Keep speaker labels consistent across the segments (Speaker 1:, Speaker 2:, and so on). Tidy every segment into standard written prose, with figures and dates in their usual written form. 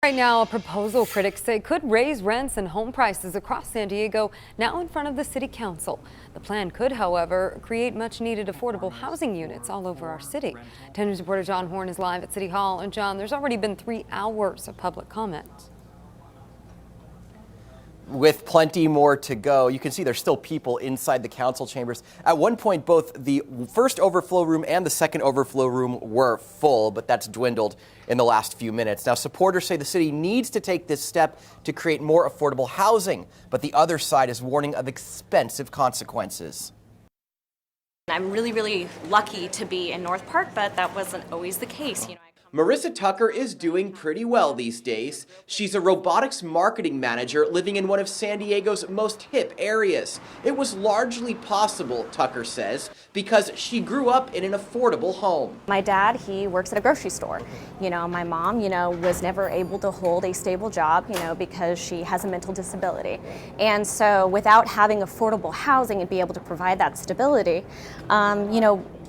Speaker 1: Right now, a proposal critics say could raise rents and home prices across San Diego, now in front of the city council. The plan could, however, create much needed affordable housing units all over our city. 10 News reporter John Horn is live at City Hall. And John, there's already been 3 hours of public comment.
Speaker 2: With plenty more to go. You can see there's still people inside the council chambers. At one point, both the first overflow room and the second overflow room were full, but that's dwindled in the last few minutes. Now, supporters say the city needs to take this step to create more affordable housing, but the other side is warning of expensive consequences.
Speaker 3: I'm really lucky to be in North Park, but that wasn't always the case.
Speaker 2: Marissa Tucker is doing pretty well these days. She's a robotics marketing manager living in one of San Diego's most hip areas. It was largely possible, Tucker says, because she grew up in an affordable home.
Speaker 3: My dad, he works at a grocery store. My mom, was never able to hold a stable job, because she has a mental disability. And so without having affordable housing and be able to provide that stability,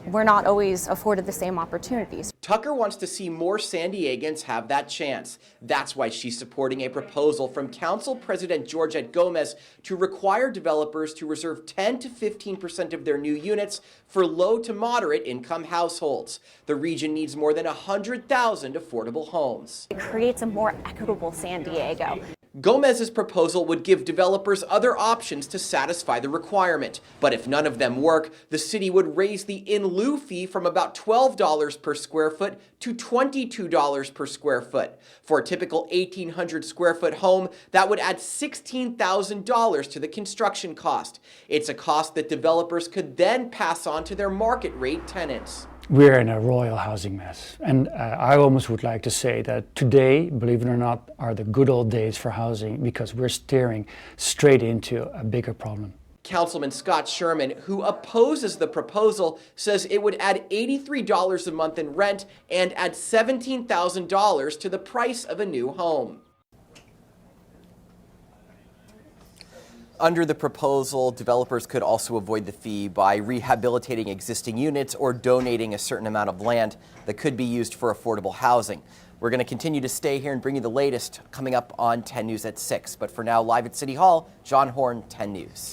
Speaker 3: we're not always afforded the same opportunities.
Speaker 2: Tucker wants to see more San Diegans have that chance. That's why she's supporting a proposal from Council President Georgette Gomez to require developers to reserve 10 to 15% of their new units for low to moderate income households. The region needs more than 100,000 affordable homes.
Speaker 3: It creates a more equitable San Diego.
Speaker 2: Gomez's proposal would give developers other options to satisfy the requirement. But if none of them work, the city would raise the in-lieu fee from about $12 per square foot to $22 per square foot. For a typical 1,800 square foot home, that would add $16,000 to the construction cost. It's a cost that developers could then pass on to their market rate tenants.
Speaker 4: We're in a royal housing mess. And I almost would like to say that today, believe it or not, are the good old days for housing because we're staring straight into a bigger problem.
Speaker 2: Councilman Scott Sherman, who opposes the proposal, says it would add $83 a month in rent and add $17,000 to the price of a new home. Under the proposal, developers could also avoid the fee by rehabilitating existing units or donating a certain amount of land that could be used for affordable housing. We're going to continue to stay here and bring you the latest coming up on 10 News at 6. But for now, live at City Hall, John Horn, 10 News.